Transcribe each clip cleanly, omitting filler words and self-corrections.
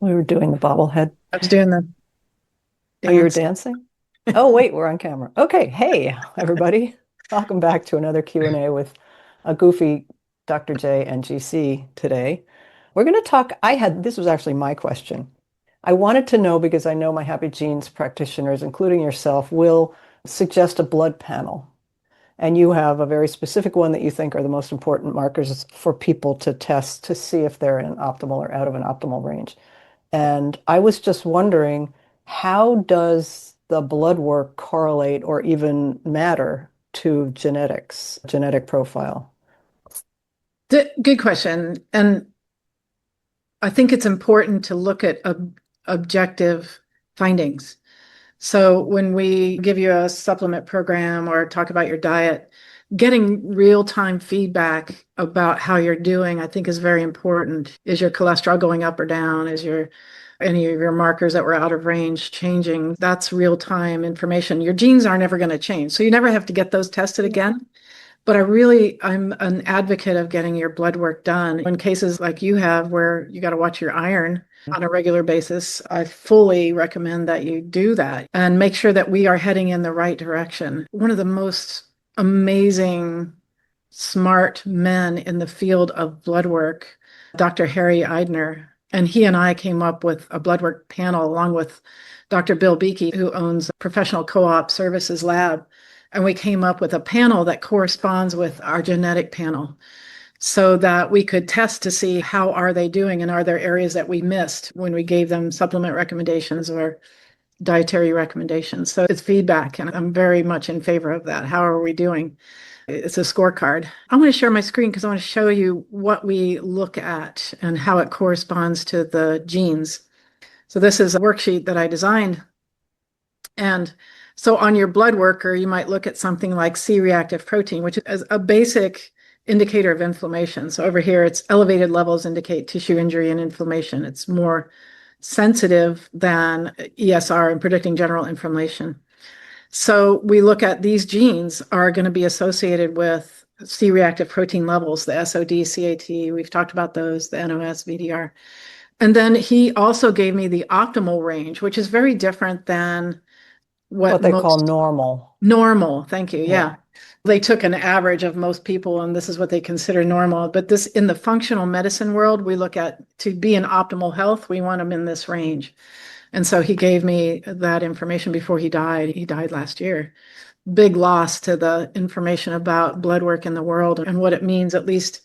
We were doing the bobblehead. I was doing the Oh, you were dance. dancing? Oh, wait, we're on camera. Okay, hey, everybody. Welcome back to another Q&A with a goofy Dr. J and GC today. We're going to talk, this was actually my question. I wanted to know because I know my Happy Genes practitioners, including yourself, will suggest a blood panel. And you have a very specific one that you think are the most important markers for people to test to see if they're in optimal or out of an optimal range. And I was just wondering, how does the blood work correlate or even matter to genetics, genetic profile? Good question. And I think it's important to look at objective findings. So when we give you a supplement program or talk about your diet, getting real-time feedback about how you're doing, I think is very important. Is your cholesterol going up or down? Is your any of your markers that were out of range changing? That's real-time information. Your genes are never going to change. So you never have to get those tested again. But I'm an advocate of getting your blood work done. In cases like you have, where you got to watch your iron on a regular basis, I fully recommend that you do that and make sure that we are heading in the right direction. One of the most amazing, smart men in the field of blood work, Dr. Harry Eidner, and he and I came up with a blood work panel along with Dr. Bill Beakey, who owns Professional Co-op Services Lab. And we came up with a panel that corresponds with our genetic panel so that we could test to see how are they doing and are there areas that we missed when we gave them supplement recommendations or dietary recommendations. So it's feedback, and I'm very much in favor of that. How are we doing? It's a scorecard. I'm going to share my screen because I want to show you what we look at and how it corresponds to the genes. So this is a worksheet that I designed. And so on your blood worker, you might look at something like C-reactive protein, which is a basic indicator of inflammation. So over here, it's elevated levels indicate tissue injury and inflammation. It's more sensitive than ESR in predicting general inflammation. So we look at these genes are going to be associated with C-reactive protein levels, the SOD, CAT, we've talked about those, the NOS, VDR. And then he also gave me the optimal range, which is very different than what What they call most normal. normal, thank you. Yeah. Yeah. They took an average of most people, and this is what they consider normal. But this in the functional medicine world, we look at to be in optimal health, we want them in this range. And so he gave me that information before he died. He died last year. Big loss to the information about blood work in the world and what it means, at least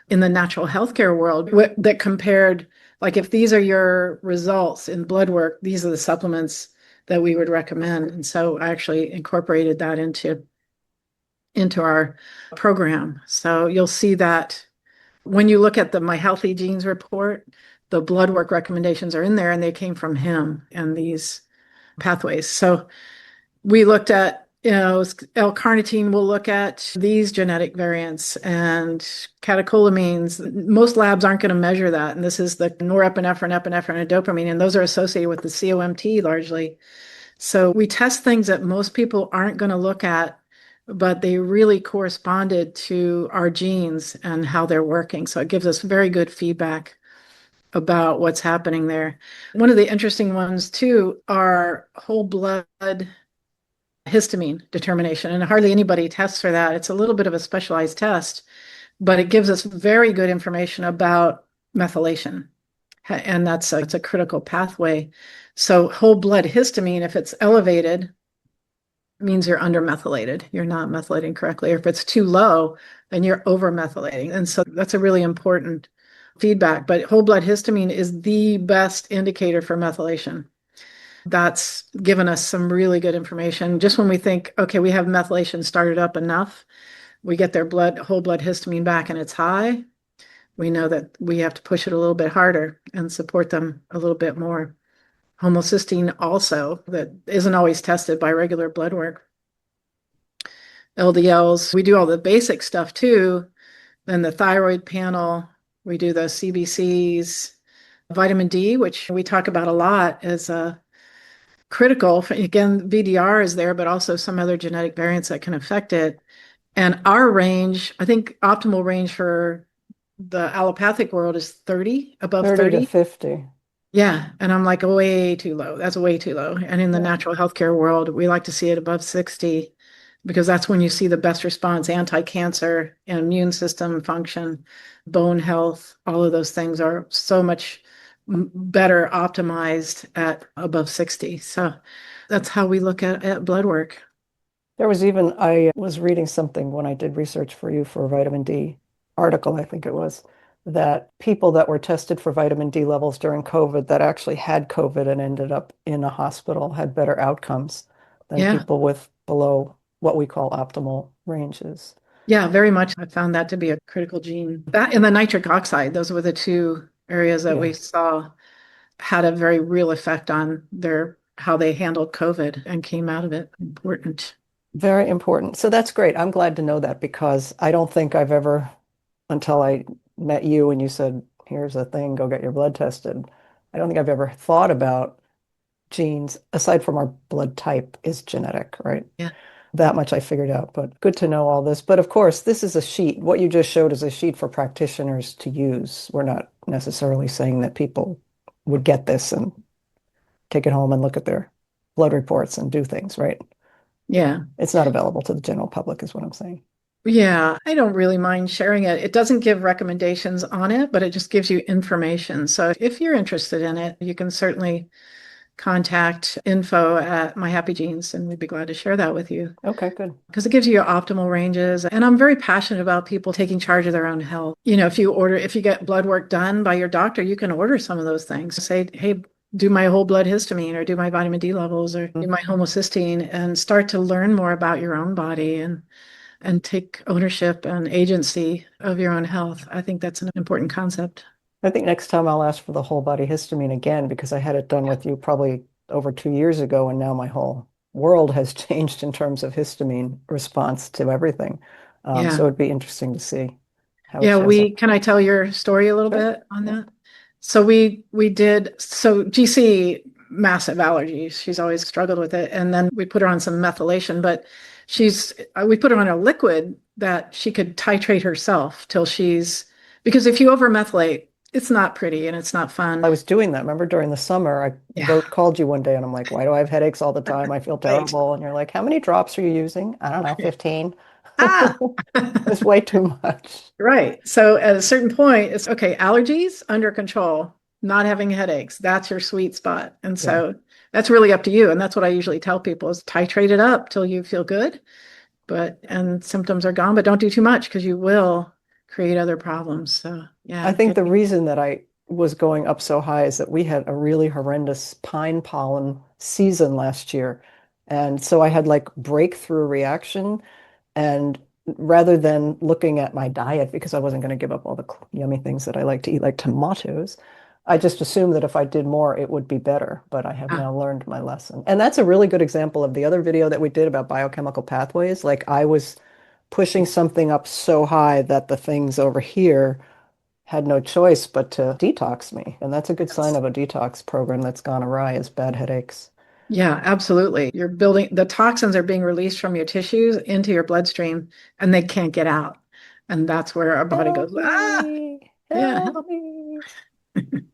in the natural healthcare world, that compared, like if these are your results in blood work, these are the supplements that we would recommend. And so I actually incorporated that into our program. So you'll see that when you look at the My Healthy Genes report, the blood work recommendations are in there and they came from him and these pathways. So we looked at, L-carnitine will look at these genetic variants and catecholamines. Most labs aren't going to measure that. And this is the norepinephrine, epinephrine, and dopamine, and those are associated with the COMT largely. So we test things that most people aren't going to look at, but they really corresponded to our genes and how they're working. So it gives us very good feedback about what's happening there. One of the interesting ones too are whole blood histamine determination, and hardly anybody tests for that. It's a little bit of a specialized test, but it gives us very good information about methylation. And it's a critical pathway. So whole blood histamine, if it's elevated, means you're undermethylated. You're not methylating correctly. Or if it's too low, then you're overmethylating. And so that's a really important feedback. But whole blood histamine is the best indicator for methylation. That's given us some really good information. Just when we think, okay, we have methylation started up enough, we get their whole blood histamine back and it's high, we know that we have to push it a little bit harder and support them a little bit more. Homocysteine also, that isn't always tested by regular blood work. LDLs, we do all the basic stuff too. Then the thyroid panel, we do the CBCs, vitamin D, which we talk about a lot as a critical. Again, VDR is there, but also some other genetic variants that can affect it. And our range, I think optimal range for the allopathic world is 30, above 30 to 30. 50. Yeah. And I'm like, way too low. That's way too low. And in the Yeah. natural healthcare world, we like to see it above 60 because that's when you see the best response, anti-cancer, and immune system function, bone health. All of those things are so much better optimized at above 60. So that's how we look at blood work. There was even, I was reading something when I did research for you for a vitamin D article, I think it was, that people that were tested for vitamin D levels during COVID that actually had COVID and ended up in a hospital had better outcomes than Yeah. people with below what we call optimal ranges. Yeah, very much. I found that to be a critical gene. That and the nitric oxide, those were the two areas that we Yeah. saw had a very real effect on their how they handled COVID and came out of it. Important. Very important. So that's great. I'm glad to know that because I don't think I've ever, until I met you and you said, here's a thing, go get your blood tested. I don't think I've ever thought about genes, aside from our blood type, is genetic, right? Yeah. That much I figured out, but good to know all this. But of course, this is a sheet. What you just showed is a sheet for practitioners to use. We're not necessarily saying that people would get this and take it home and look at their blood reports and do things, right? Yeah. It's not available to the general public, is what I'm saying. Yeah, I don't really mind sharing it. It doesn't give recommendations on it, but it just gives you information. So if you're interested in it, you can certainly contact info at My Happy Genes, and we'd be glad to share that with you Okay, good. because it gives you your optimal ranges. And I'm very passionate about people taking charge of their own health. If you get blood work done by your doctor, you can order some of those things. Say, hey, do my whole blood histamine or do my vitamin D levels or do my homocysteine and start to learn more about your own body and take ownership and agency of your own health. I think that's an important concept. I think next time I'll ask for the whole body histamine again because I had it done with you probably over 2 years ago, and now my whole world has changed in terms of histamine response to everything. Yeah. So it'd be interesting to see how it Yeah, shows up. can I tell your story a little Sure. bit on Yeah. that? So we did so GC massive allergies. She's always struggled with it. And then we put her on some methylation, but we put her on a liquid that she could titrate herself till because if you overmethylate, it's not pretty and it's not I fun. was doing that. Remember during the summer, I Yeah, wrote, called you one day and I'm like, why do I have headaches all the time? I feel right. terrible. And you're like, how many drops are you using? I don't know, 15. Ah, It's way too much. right. So at a certain point, it's okay, allergies under control, not having headaches. That's your sweet spot. And Yeah. so that's really up to you. And that's what I usually tell people is titrate it up till you feel good, and symptoms are gone, but don't do too much because you will create other problems. So I yeah, think the reason that I was going up so high is that we had a really horrendous pine pollen season last year. And so I had like breakthrough reaction. And rather than looking at my diet, because I wasn't going to give up all the yummy things that I like to eat, like tomatoes, I just assumed that if I did more, it would be better. But I have ah, now learned my lesson. And that's a really good example of the other video that we did about biochemical pathways. Like I was pushing something up so high that the things over here had no choice but to detox me. And that's a good sign that's- of a detox program that's gone awry is bad headaches. yeah, absolutely. You're building the toxins are being released from your tissues into your bloodstream and they can't get out. And that's where our body Help goes, ah, me, yeah. help me.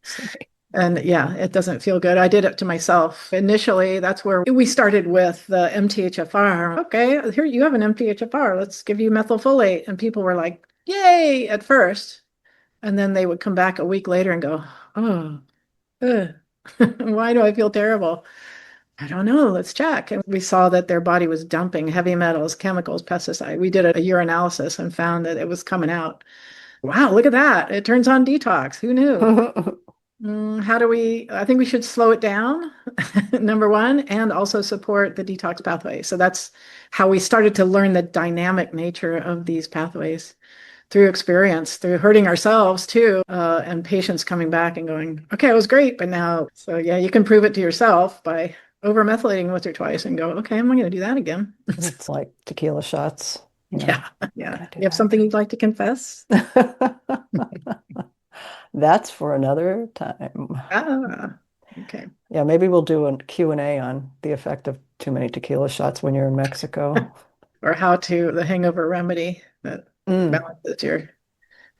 Sorry. And yeah, it doesn't feel good. I did it to myself. Initially, that's where we started with the MTHFR. Okay, here you have an MTHFR. Let's give you methylfolate. And people were like, yay, at first. And then they would come back a week later and go, oh, ugh. Why do I feel terrible? I don't know. Let's check. And we saw that their body was dumping heavy metals, chemicals, pesticide. We did a urinalysis and found that it was coming out. Wow, look at that. It turns on detox. Who knew? I think we should slow it down, number one, and also support the detox pathway. So that's how we started to learn the dynamic nature of these pathways through experience, through hurting ourselves too, and patients coming back and going, okay, it was great, but now, so yeah, you can prove it to yourself by overmethylating once or twice and go, okay, I'm not going to do that again. It's like tequila shots, Yeah, not yeah. gonna do You have something you'd like to confess? that again. That's for another time. Ah, okay. Yeah, maybe we'll do a Q&A on the effect of too many tequila shots when you're in Mexico. Or the hangover remedy that Mm, balances your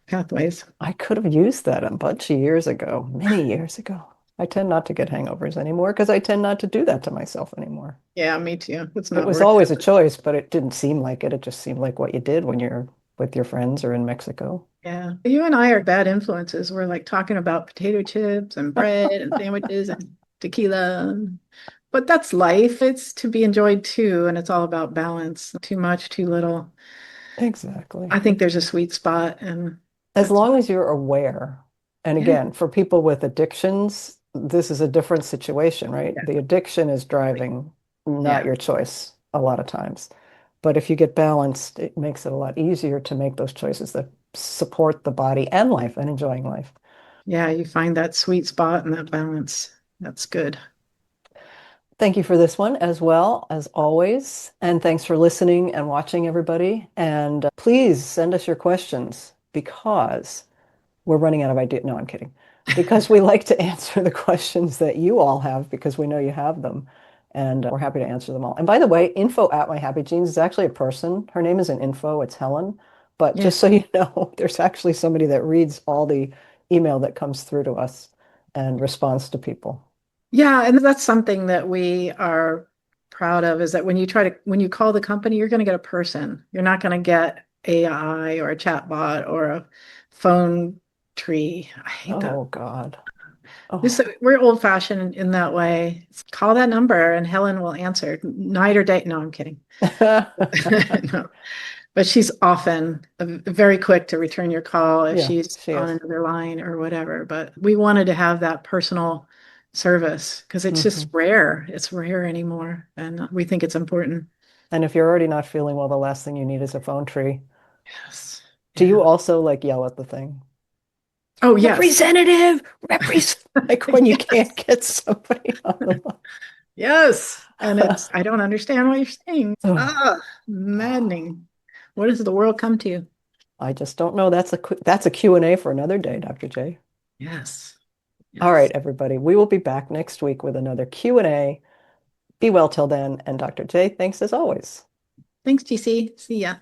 pathways. I could have used that a bunch of years ago, many years ago. I tend not to get hangovers anymore because I tend not to do that to myself anymore. Yeah, me too. It's It not was worth always it. a choice, but it didn't seem like it. It just seemed like what you did when you're with your friends or in Mexico. Yeah. You and I are bad influences. We're like talking about potato chips and bread and sandwiches and tequila. But that's life. It's to be enjoyed too. And it's all about balance. Too much, too little. Exactly. I think there's a sweet spot. And As that's, long as you're aware. And yeah. again, for people with addictions, this is a different situation, right? Yeah. The addiction is driving, not Yeah. your choice a lot of times. But if you get balanced, it makes it a lot easier to make those choices that support the body and life and enjoying life. Yeah. You find that sweet spot and that balance. That's good. Thank you for this one as well, as always. And thanks for listening and watching, everybody. And please send us your questions because we're running out of ideas. No, I'm kidding. Because we like to answer the questions that you all have because we know you have them. And we're happy to answer them all. And by the way, info at My Happy Genes is actually a person. Her name isn't info, it's Helen. But Yeah. just so you know, there's actually somebody that reads all the email that comes through to us and responds to people. Yeah, and that's something that we are proud of is that when you call the company, you're going to get a person. You're not going to get AI or a chatbot or a phone tree. I hate that. Oh, God. This, Oh. we're old fashioned in that way. Call that number and Helen will answer night or day. No, I'm kidding. No, but she's often very quick to return your call if Yeah, she's she on is. another line or whatever. But we wanted to have that personal service because it's just Hmm. rare. It's rare anymore. And we think it's important. And if you're already not feeling well, the last thing you need is a phone tree. Yes. Do Yeah. you also like yell at the thing? Oh, yes. Representative, like when you Yes. can't get somebody on the Yes. And line. I don't understand what you're saying. Oh, Ah, maddening. What does the world come to? I just don't know. That's a Q&A for another day, Dr. J. Yes. All right, Yes. everybody. We will be back next week with another Q&A. Be well till then. And Dr. J, thanks as always. Thanks, GC. See ya.